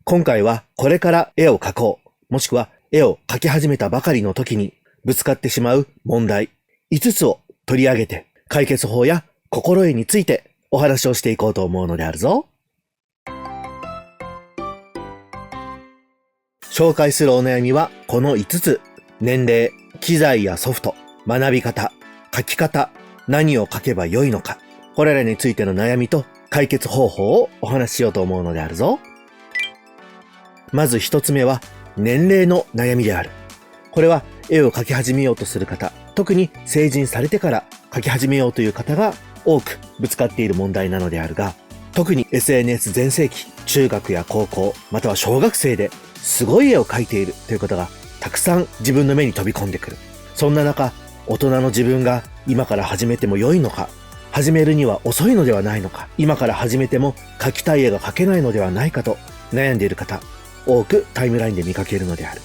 今回はこれから絵を描こう、もしくは絵を描き始めたばかりの時にぶつかってしまう問題5つを取り上げて解決法や心得についてお話をしていこうと思うのであるぞ。紹介するお悩みはこの5つ。年齢、機材やソフト、学び方、書き方、何を書けばよいのか。これらについての悩みと解決方法をお話ししようと思うのであるぞ。まず一つ目は年齢の悩みである。これは絵を描き始めようとする方、特に成人されてから描き始めようという方が多くぶつかっている問題なのであるが、特に SNS 全盛期、中学や高校、または小学生ですごい絵を描いているということがたくさん自分の目に飛び込んでくる。そんな中、大人の自分が今から始めても良いのか、始めるには遅いのではないのか、今から始めても描きたい絵が描けないのではないかと悩んでいる方、多くタイムラインで見かけるのである。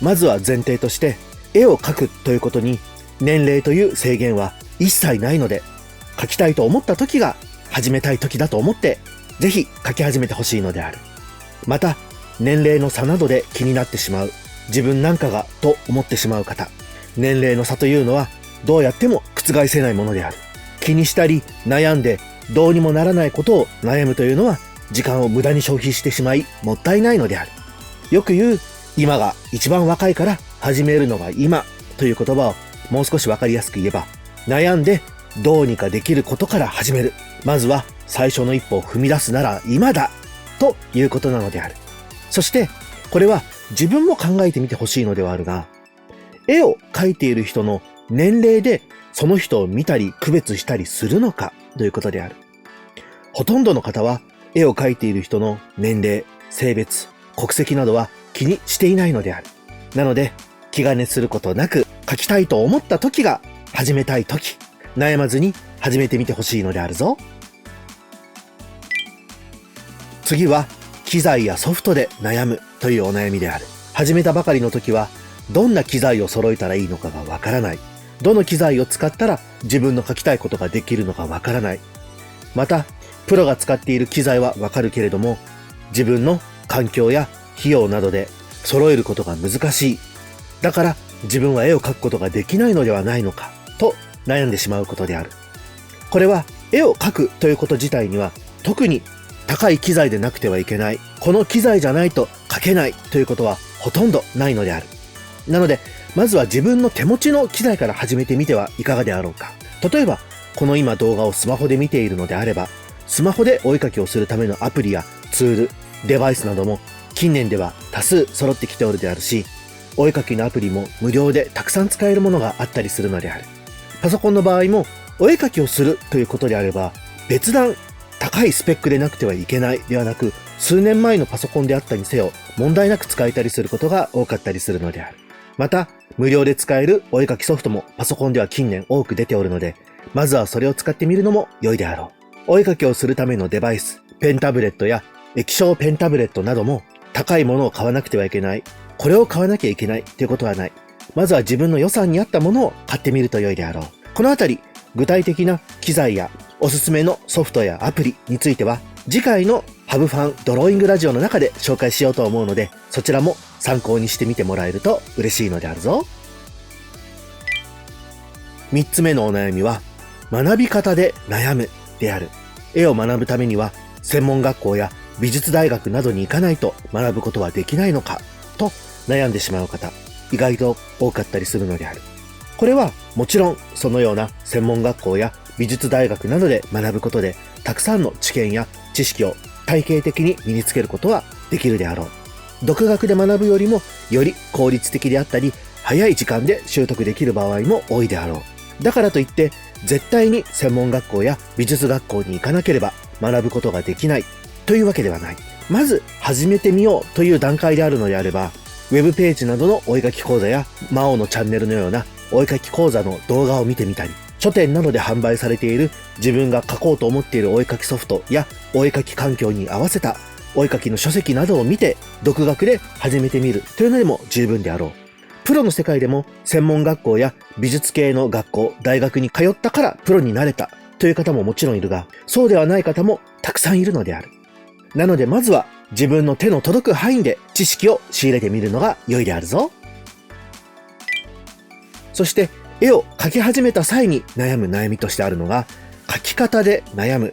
まずは前提として、絵を描くということに年齢という制限は一切ないので、描きたいと思った時が始めたい時だと思って、ぜひ描き始めてほしいのである。また、年齢の差などで気になってしまう、自分なんかがと思ってしまう方、年齢の差というのはどうやっても覆せないものである。気にしたり悩んでどうにもならないことを悩むというのは時間を無駄に消費してしまいもったいないのである。よく言う今が一番若いから始めるのが今という言葉をもう少しわかりやすく言えば、悩んでどうにかできることから始める。まずは最初の一歩を踏み出すなら今だということなのである。そしてこれは自分も考えてみてほしいのではあるが、絵を描いている人の年齢でその人を見たり区別したりするのかということである。ほとんどの方は絵を描いている人の年齢、性別、国籍などは気にしていないのである。なので気兼ねすることなく描きたいと思った時が始めたい時、悩まずに始めてみてほしいのであるぞ。次は機材やソフトで悩むというお悩みである。始めたばかりの時はどんな機材を揃えたらいいのかがわからない。どの機材を使ったら自分の書きたいことができるのかわからない。また、プロが使っている機材はわかるけれども、自分の環境や費用などで揃えることが難しい。だから自分は絵を描くことができないのではないのかと悩んでしまうことである。これは絵を描くということ自体には特に高い機材でなくてはいけない、この機材じゃないと描けないということはほとんどないのである。なので、まずは自分の手持ちの機材から始めてみてはいかがであろうか。例えば、この今動画をスマホで見ているのであれば、スマホでお絵描きをするためのアプリやツール、デバイスなども近年では多数揃ってきておるであるし、お絵描きのアプリも無料でたくさん使えるものがあったりするのである。パソコンの場合も、お絵描きをするということであれば、別段高いスペックでなくてはいけないではなく、数年前のパソコンであったにせよ、問題なく使えたりすることが多かったりするのである。また、無料で使えるお絵描きソフトもパソコンでは近年多く出ておるので、まずはそれを使ってみるのも良いであろう。お絵描きをするためのデバイス、ペンタブレットや液晶ペンタブレットなども高いものを買わなくてはいけない。これを買わなきゃいけないということはない。まずは自分の予算に合ったものを買ってみると良いであろう。このあたり、具体的な機材やおすすめのソフトやアプリについては、次回のハブファンドローイングラジオの中で紹介しようと思うので、そちらも参考にしてみてもらえると嬉しいのであるぞ。3つ目のお悩みは、学び方で悩むである。絵を学ぶためには、専門学校や美術大学などに行かないと学ぶことはできないのかと悩んでしまう方、意外と多かったりするのである。これはもちろんそのような専門学校や美術大学などで学ぶことでたくさんの知見や知識を体系的に身につけることはできるであろう。独学で学ぶよりもより効率的であったり早い時間で習得できる場合も多いであろう。だからといって絶対に専門学校や美術学校に行かなければ学ぶことができないというわけではない。まず始めてみようという段階であるのであれば、ウェブページなどのお絵描き講座や魔王のチャンネルのようなお絵描き講座の動画を見てみたり、書店などで販売されている自分が描こうと思っているお絵描きソフトやお絵描き環境に合わせたお絵描きの書籍などを見て独学で始めてみるというのでも十分であろう。プロの世界でも専門学校や美術系の学校、大学に通ったからプロになれたという方ももちろんいるが、そうではない方もたくさんいるのである。なのでまずは自分の手の届く範囲で知識を仕入れてみるのが良いであるぞ。そして絵を描き始めた際に悩む悩みとしてあるのが描き方で悩む。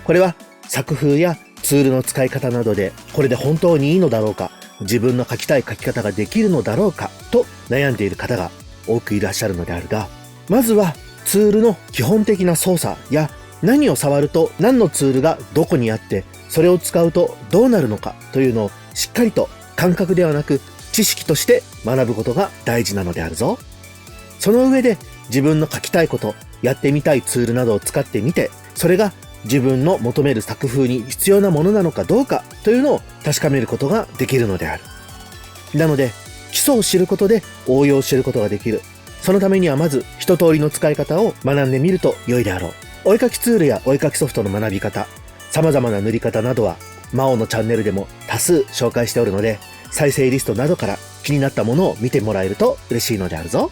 これは作風やツールの使い方などでこれで本当にいいのだろうか、自分の描きたい描き方ができるのだろうかと悩んでいる方が多くいらっしゃるのであるが、まずはツールの基本的な操作や何を触ると何のツールがどこにあってそれを使うとどうなるのかというのをしっかりと感覚ではなく知識として学ぶことが大事なのであるぞ。その上で自分の書きたいこと、やってみたいツールなどを使ってみて、それが自分の求める作風に必要なものなのかどうかというのを確かめることができるのである。なので基礎を知ることで応用を知ることができる。そのためにはまず一通りの使い方を学んでみると良いであろう。お絵かきツールやお絵かきソフトの学び方、様々な塗り方などは魔王のチャンネルでも多数紹介しておるので、再生リストなどから気になったものを見てもらえると嬉しいのであるぞ。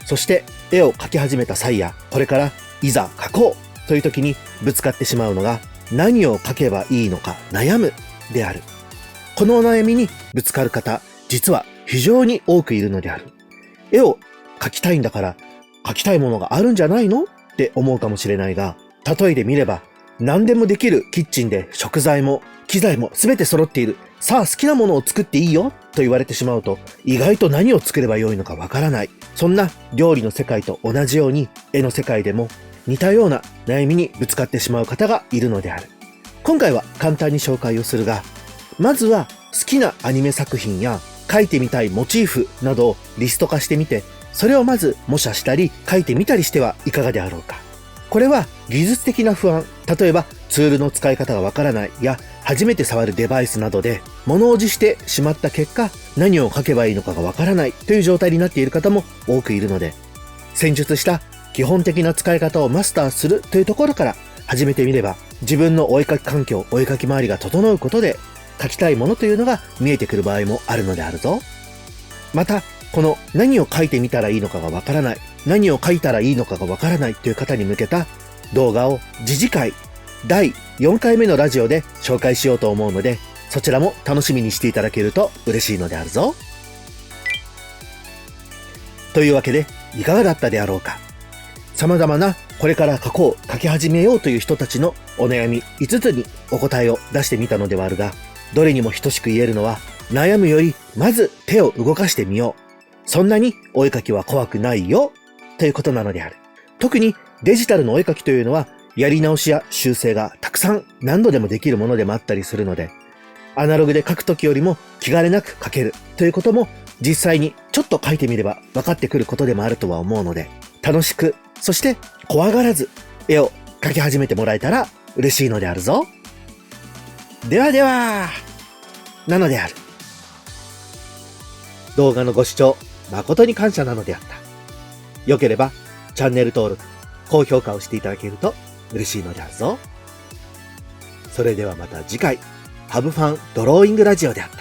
そして絵を描き始めた際やこれからいざ描こうという時にぶつかってしまうのが何を描けばいいのか悩むである。このお悩みにぶつかる方、実は非常に多くいるのである。絵を描きたいんだから描きたいものがあるんじゃないのって思うかもしれないが、例えてみれば何でもできるキッチンで食材も機材も全て揃っている。さあ好きなものを作っていいよと言われてしまうと意外と何を作ればよいのかわからない。そんな料理の世界と同じように絵の世界でも似たような悩みにぶつかってしまう方がいるのである。今回は簡単に紹介をするが、まずは好きなアニメ作品や描いてみたいモチーフなどをリスト化してみて、それをまず模写したり描いてみたりしてはいかがであろうか。これは技術的な不安、例えばツールの使い方がわからないや初めて触るデバイスなどで物おじしてしまった結果、何を書けばいいのかがわからないという状態になっている方も多くいるので、先述した基本的な使い方をマスターするというところから始めてみれば、自分のお絵かき環境、お絵かき周りが整うことで書きたいものというのが見えてくる場合もあるのであるぞ。またこの何を書いてみたらいいのかがわからない、何を書いたらいいのかがわからないという方に向けた動画を次回第4回目のラジオで紹介しようと思うので、そちらも楽しみにしていただけると嬉しいのであるぞ。というわけでいかがだったであろうか。様々なこれから書き始めようという人たちのお悩み5つにお答えを出してみたのではあるが、どれにも等しく言えるのは、悩むよりまず手を動かしてみよう。そんなにお絵かきは怖くないよということなのである。特にデジタルのお絵かきというのはやり直しや修正がたくさん何度でもできるものでもあったりするので、アナログで描くときよりも気兼ねなく描けるということも実際にちょっと描いてみれば分かってくることでもあるとは思うので、楽しく、そして怖がらず絵を描き始めてもらえたら嬉しいのであるぞ。ではでは、なのである。動画のご視聴誠に感謝なのであった。よければチャンネル登録、高評価をしていただけると嬉しいのであるぞ。それではまた次回、ハブファンドローイングラジオであった。